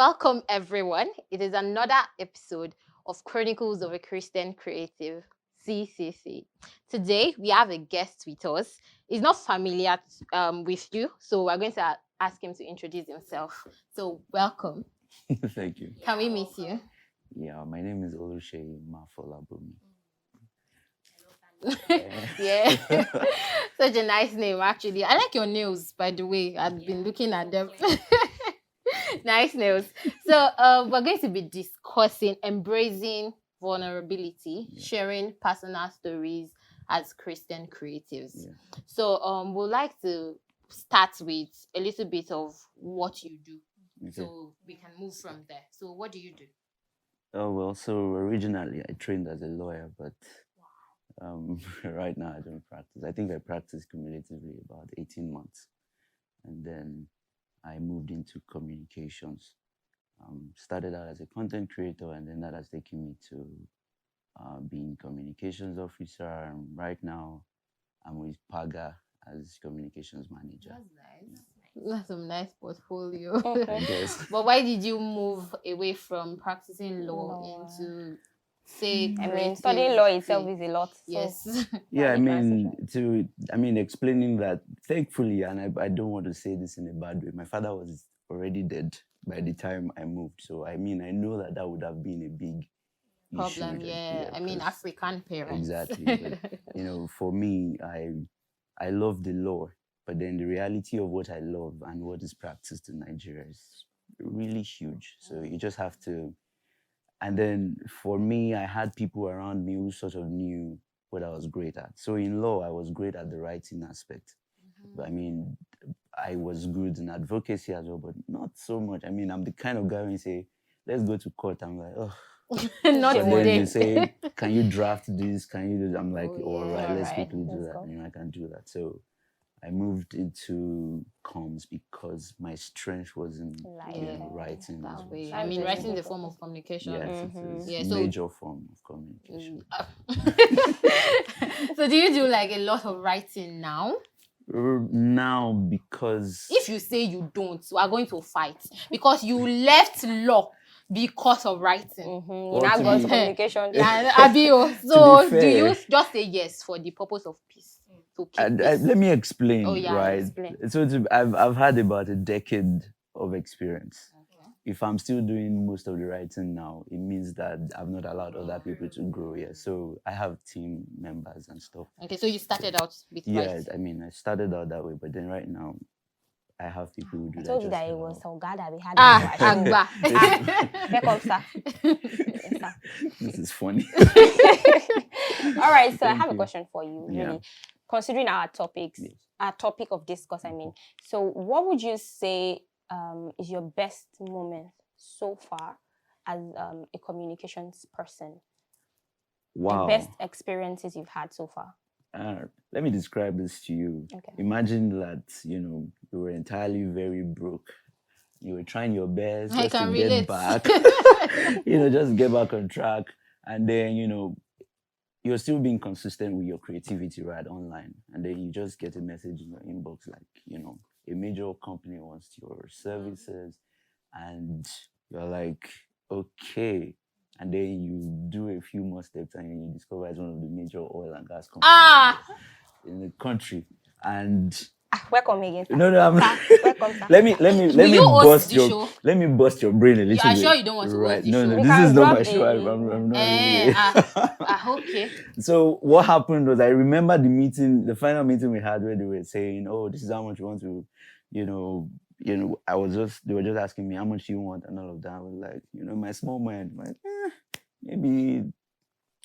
welcome everyone. It is another episode of Chronicles of a Christian Creative, CCC. Today we have a guest with us. He's not familiar with you, so we're going to ask him to introduce himself. So welcome. Thank you. Can we meet you? Yeah, my name is Oluseyi Mafolabomi. Yeah, such a nice name actually. I like your nails, by the way. I've been looking at them. Nice nails. So we're going to be discussing embracing vulnerability, sharing personal stories as Christian creatives. Yeah. So we'd like to start with a little bit of what you do, so we can move from there. So what do you do? Oh, well, so originally I trained as a lawyer, but right now I don't practice. I think I practiced cumulatively about 18 months. And then I moved into communications. Started out as a content creator, and then that has taken me to being communications officer. And right now I'm with Paga as communications manager. That's nice. That's some nice portfolio. I guess. But why did you move away from practicing law into, say, studying law itself is a lot. So yes. Yeah, explaining that, thankfully, and I don't want to say this in a bad way, my father was already dead by the time I moved. So, I know that would have been a big problem. issue. Yeah, African parents. Exactly. But, for me, I love the law, but then the reality of what I love and what is practiced in Nigeria is really huge. So you just have to. And then for me, I had people around me who sort of knew what I was great at. So in law, I was great at the writing aspect. But I was good in advocacy as well, but not so much. I'm the kind of guy when you say, let's go to court, I'm like, oh. Not so today. then you say, can you draft this? Can you do that? I'm like, all right, let's right. quickly do that. I can do that. So I moved into comms because my strength was in writing. Writing is a form of communication. Yes, it's so major form of communication. So do you do like a lot of writing now? Now, because if you say you don't, we are going to fight because you left law because of writing. You now go to communication. So do you just say yes for the purpose of peace? Let me explain. Explain. So I've had about a decade of experience. Okay. If I'm still doing most of the writing now, it means that I've not allowed other people to grow. Yeah, so I have team members and stuff. Okay, so you started out with writing. I started out that way, but then right now I have people who do that. I told you that it was Ogada we had. Agba. This is funny. All right, so I have a question for you. Really, considering our topic of discourse, so what would you say is your best moment so far as a communications person? Wow. The best experiences you've had so far. Let me describe this to you. Okay. Imagine that, you were entirely very broke. You were trying your best just to get back, just get back on track. And then, you're still being consistent with your creativity right online. And then you just get a message in your inbox like, a major company wants your services. And you're like, okay. And then you do a few more steps and you discover it's one of the major oil and gas companies in the country. And welcome again. Sir. No, I'm welcome, sir. let me bust your brain a little bit. I'm sure you don't want to host the show. No, this is not my show. I'm not really. Okay. So what happened was I remember the final meeting we had where they were saying, oh, this is how much you want to, they were just asking me how much you want and all of that. I was like, my small mind, like, maybe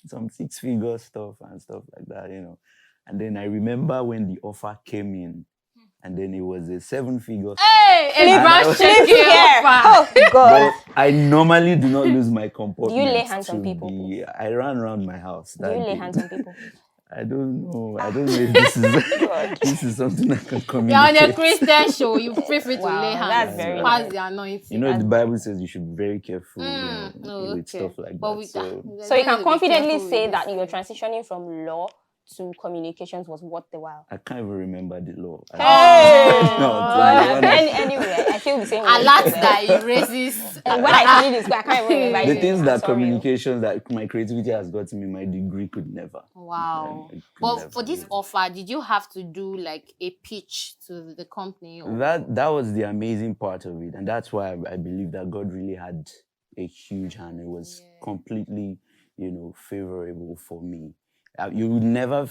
some 6-figure stuff and stuff like that, And then I remember when the offer came in, and then it was a 7-figure. Hey, offer. Oh God! But I normally do not lose my composure. Do you lay hands on people? I ran around my house. Do you lay hands on people? I don't know. I don't know if this is this is something I can communicate. You're on a Christian show. You feel free to lay hands. That's very pass the anointing. The Bible says you should be very careful with stuff like that. So you can confidently say that you're transitioning from law to communications was worth the while? I can't even remember the law. Anyway, I feel the same way. A lot that erases. And when I studied in school, I can't even remember. The things that communications, that my creativity has got me, my degree could never. Wow. But for this offer, did you have to do like a pitch to the company? Or? That was the amazing part of it. And that's why I believe that God really had a huge hand. It was completely, favorable for me. You would never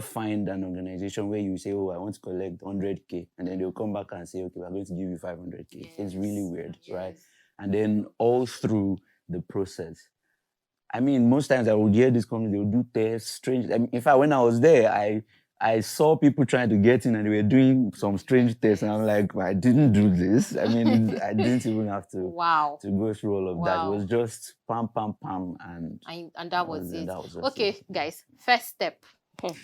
find an organization where you say, oh, I want to collect 100K, and then they'll come back and say, okay, we're going to give you 500K. Yes. It's really weird, right? And then all through the process, I mean, most times I would hear this company, they would do tests, strange. I mean, in fact, when I was there, I saw people trying to get in and they were doing some strange tests. And I'm like, well, I didn't do this. I mean, I didn't even have to go through all of that. It was just pam, pam, pam. And that was it. Okay, guys, first step,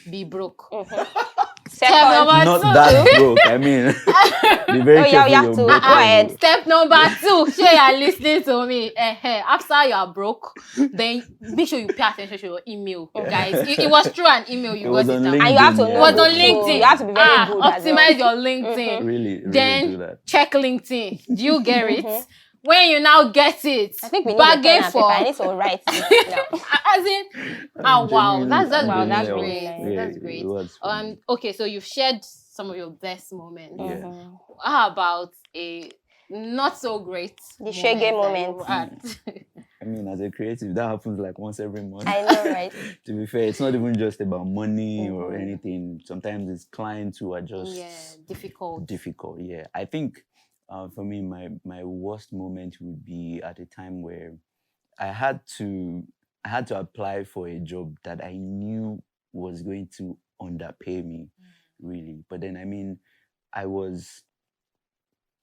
be broke. Step not that broke. I mean, be very careful. You have to go ahead. Step number 2, sure you are listening to me. After you are broke, then make sure you pay attention to your email, guys. It was through an email you got it, and you have to. It was on LinkedIn. You have to be very good. Optimize your LinkedIn. Really then do that. check LinkedIn. Do you get it? When you now get it, I think we need a pen and paper. I need to write it now. As in, wow, that's great. Yeah, that's great. Okay, so you've shared some of your best moments. Yeah. How about a not so great shaggy moment? I mean, as a creative, that happens like once every month. I know, right? To be fair, it's not even just about money or anything. Sometimes it's clients who are just difficult. Yeah, I think. For me, my worst moment would be at a time where I had to apply for a job that I knew was going to underpay me, really. But then,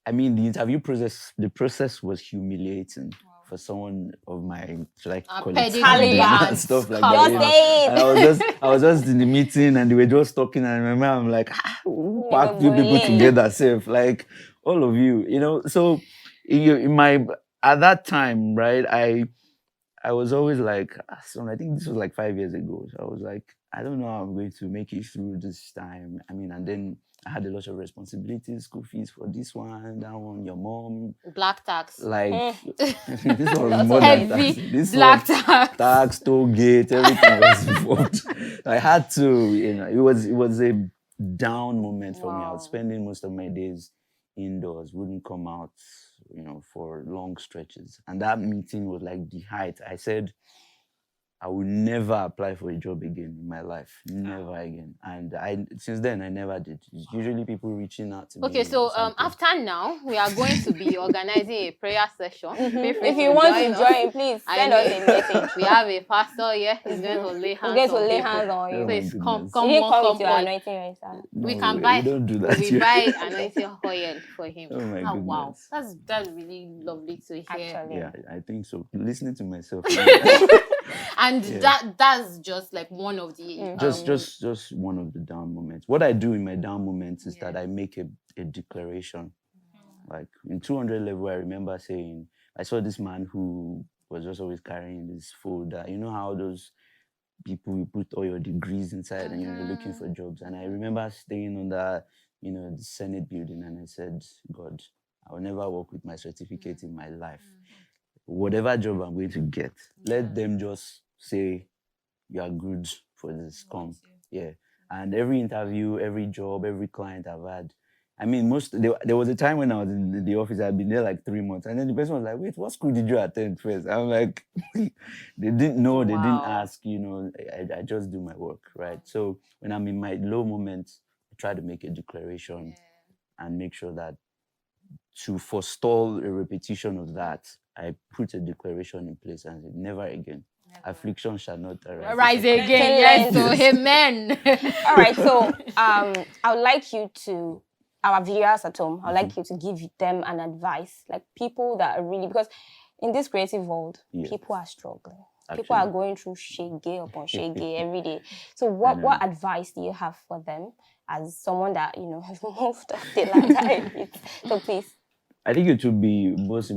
the interview process was humiliating for someone of my, should I call it, and stuff like that. And I was just in the meeting and they were just talking, and I remember I'm like, who packed you people together, safe? Like, all of you, So at that time, right, I was always like, so I think this was like 5 years ago. So I was like, I don't know how I'm going to make it through this time. I mean, and then I had a lot of responsibilities, school fees for this one, that one, your mom. Black tax. Like, this was more than tax. This black tax, toll gate, everything was involved. I had to, it was a down moment for me. I was spending most of my days indoors, wouldn't come out, for long stretches. And that meeting was like the height. I said, I will never apply for a job again in my life. Never again. And since then, I never did. It's usually people reaching out to me. Okay, so after now, we are going to be organizing a prayer session. If you want to join, please send us a message. We have a pastor here. He's going to lay hands on you. Please come with your anointing right now. We can buy. Don't do that. We buy anointing oil for him. Oh my goodness. Wow, that's really lovely to hear. Actually. Yeah, I think so. Listening to myself. And that's just like one of the just one of the down moments. What I do in my down moments is that I make a declaration. Like in 200 level, I remember saying, I saw this man who was just always carrying this folder. You know how those people, you put all your degrees inside and you're looking for jobs. And I remember staying on the Senate building, and I said, God, I will never work with my certificate in my life. Whatever job I'm going to get, let them just say, you are good for this, come. Yeah. And every interview, every job, every client I've had, I mean, there was a time when I was in the office, I'd been there like 3 months. And then the person was like, wait, what school did you attend first? I'm like, they didn't know, they didn't ask, I just do my work, right? So when I'm in my low moments, I try to make a declaration and make sure that to forestall a repetition of that, I put a declaration in place and said, never again. Affliction shall not arise again. Yes, so amen. All right, so I would like you to, our viewers at home, I would like you to give them an advice, like people that are really, because in this creative world, people are struggling. Actually, people are going through shege upon shege every day. So what advice do you have for them as someone that, has moved up the ladder a bit? So please. I think it would be most,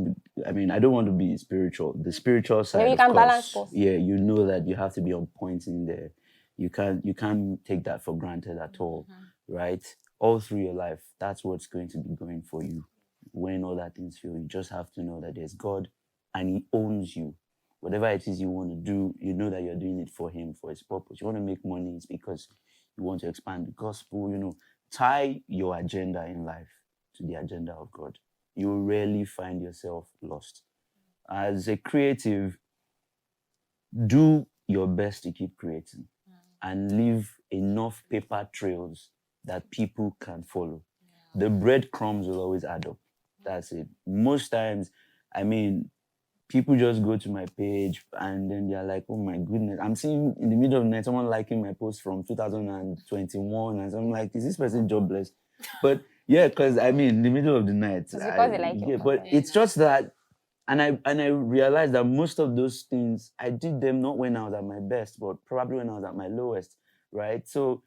I mean, I don't want to be spiritual. The spiritual side, you can balance both. Yeah, you know that you have to be on point in there. You can't take that for granted at all, right? All through your life, that's what's going to be going for you. When all that things fail, you just have to know that there's God and He owns you. Whatever it is you want to do, you know that you're doing it for Him, for His purpose. You want to make money, it's because you want to expand the gospel, tie your agenda in life to the agenda of God. You will rarely find yourself lost. As a creative, do your best to keep creating and leave enough paper trails that people can follow. The breadcrumbs will always add up. That's it. Most times, people just go to my page and then they're like, oh my goodness, I'm seeing in the middle of the night someone liking my post from 2021, and so I'm like, is this person jobless? But yeah, because in the middle of the night. It's because they like your but it's just that, and I realized that most of those things, I did them not when I was at my best, but probably when I was at my lowest, right? So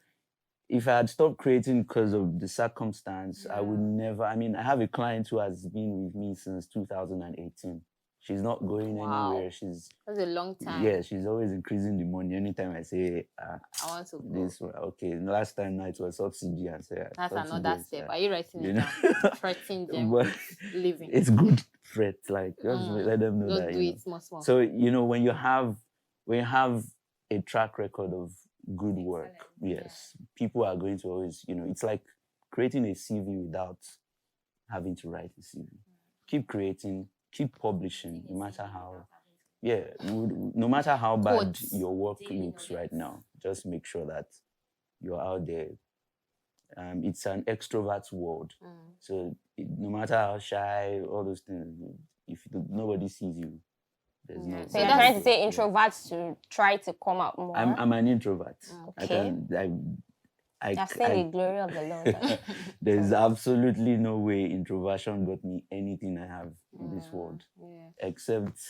if I had stopped creating because of the circumstance, I would never, I have a client who has been with me since 2018. She's not going anywhere. That's a long time. Yeah, she's always increasing the money. Anytime I say, I want to go. This one, okay. Last time now it was subsidy, and say that's another step. Are you writing it down? Threatening them, but living. It's good threat. Like just let them know just that. Do it small. So when you have a track record of good work, yes, people are going to always, it's like creating a CV without having to write a CV. Keep creating, keep publishing, no matter how bad your work looks right now. Just make sure that you're out there. It's an extrovert's world. So no matter how shy, all those things, if nobody sees you, there's no. So you're trying to say introverts to try to come out more? I'm an introvert. Okay. I've seen the glory of the Lord. There's absolutely no way introversion got me anything I have in this world, except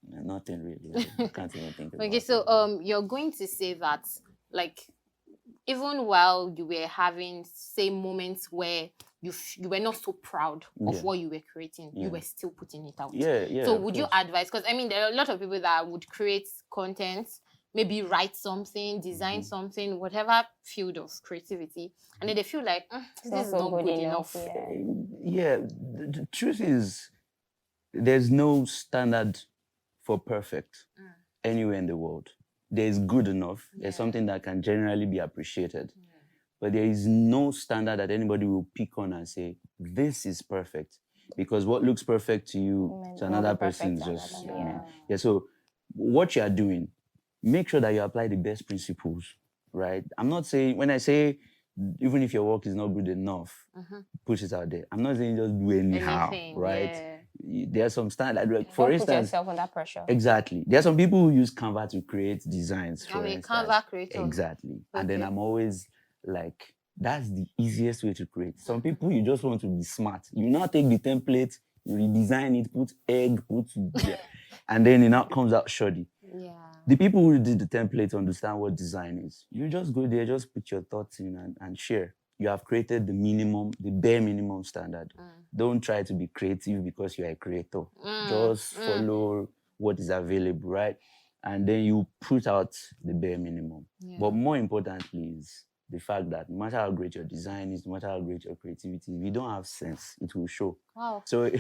nothing really. I can't even think about it. Okay, so you're going to say that, like, even while you were having, say, moments where you were not so proud of what you were creating, you were still putting it out. Yeah. So would you advise, because there are a lot of people that would create content, maybe write something, design something, whatever field of creativity, and then they feel like, this is not good enough. Yeah, the truth is, there's no standard for perfect anywhere in the world. There's good enough. There's something that can generally be appreciated. But there is no standard that anybody will pick on and say, this is perfect. Because what looks perfect to you, to another person is just... So what you are doing, make sure that you apply the best principles, right? I'm not saying, when I say, even if your work is not good enough, push it out there. I'm not saying just do anyhow, right? There are some standards, like, for instance, put yourself under pressure. Exactly. There are some people who use Canva to create designs. For instance. Canva creator. Exactly. Okay. And then I'm always like, that's the easiest way to create. Some people, you just want to be smart. You now take the template, you redesign it, put egg, and then it now comes out shoddy. Yeah. The people who did the template understand what design is. You just go there, just put your thoughts in and share. You have created the bare minimum standard. Don't try to be creative because you're a creator. Just follow what is available, right? And then you put out the bare minimum. But more importantly is the fact that no matter how great your design is, no matter how great your creativity, if you don't have sense, it will show. Wow. So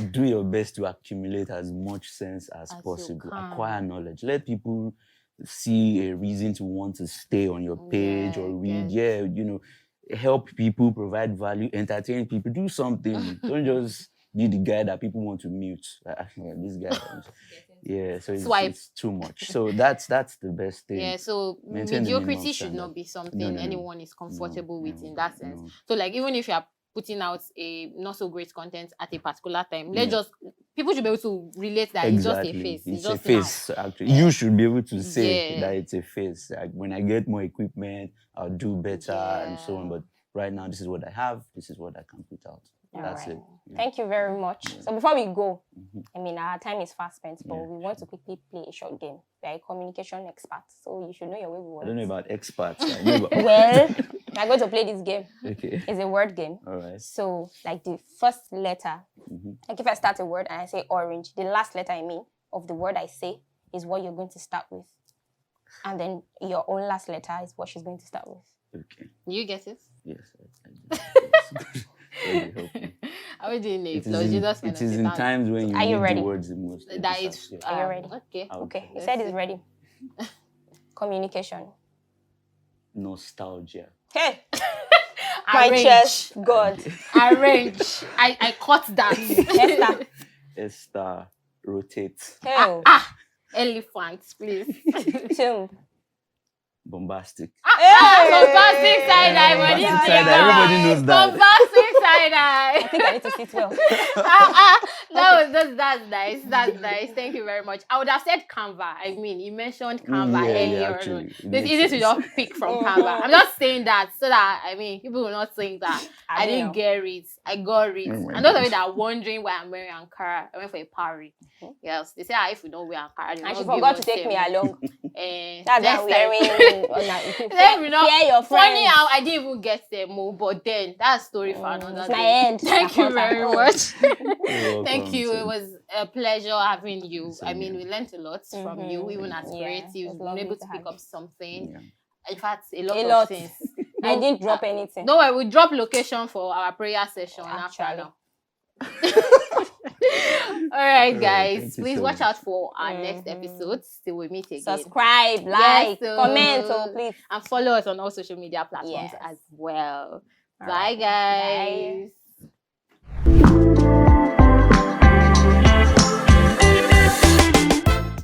do your best to accumulate as much sense as possible. Acquire knowledge. Let people see a reason to want to stay on your page or read. Help people, provide value, entertain people, do something. Don't just be the guy that people want to mute. This guy. So it's too much. So that's the best thing. Yeah, so mediocrity should not be something anyone is comfortable with in that sense. So like, even if you are putting out a not so great content at a particular time, people should be able to relate that it's just a phase. It's just a phase, actually. You should be able to say that it's a phase. Like, when I get more equipment, I'll do better and so on. But right now, this is what I have. This is what I can put out. That's it. Thank you very much. So before we go, our time is fast spent, but we want to quickly play a short game. We are a communication expert, so you should know your way with words. I don't know about experts. I know about... Well, we are going to play this game. Okay. It's a word game. All right. So, like, the first letter, like if I start a word and I say orange, the last letter of the word I say is what you're going to start with. And then your own last letter is what she's going to start with. Okay. You get it? Yes. Really help me. How do you know? It is in times when you need the words the most. That is. Are you ready? Okay. Okay. He said he's ready. Communication. Nostalgia. Hey. My chest, God. Arrange. I caught that. Esther, rotate. Hey. Elephants, please. Tomb. Bombastic. Bombastic side-eye. Everybody knows that. Bombastic side-eye. I think I need to sit well. That's nice. That's nice. Thank you very much. I would have said Canva. I mean, you mentioned Canva earlier. It's easy to just pick from Canva. I'm just saying that so that, I mean, people will not think that I didn't get it. I got it. And those of you that are wondering why I'm wearing Ankara, I went for a party. Yes, they say if we don't wear Ankara, and she forgot to take me along. That's why I'm wearing. Fear your friends. Funny how I didn't even get the move, but then that's story for another day. My end. Thank you very much. Thank you. It was a pleasure having you. I mean, we learned a lot from you, even as creatives. We've been able to pick up something. In fact, a lot of things. I didn't drop anything. No, I will drop location for our prayer session after now. All right, guys. Please watch out for our next episodes till we meet again. Subscribe, like, comment, please. And follow us on all social media platforms as well. Bye, guys. Bye.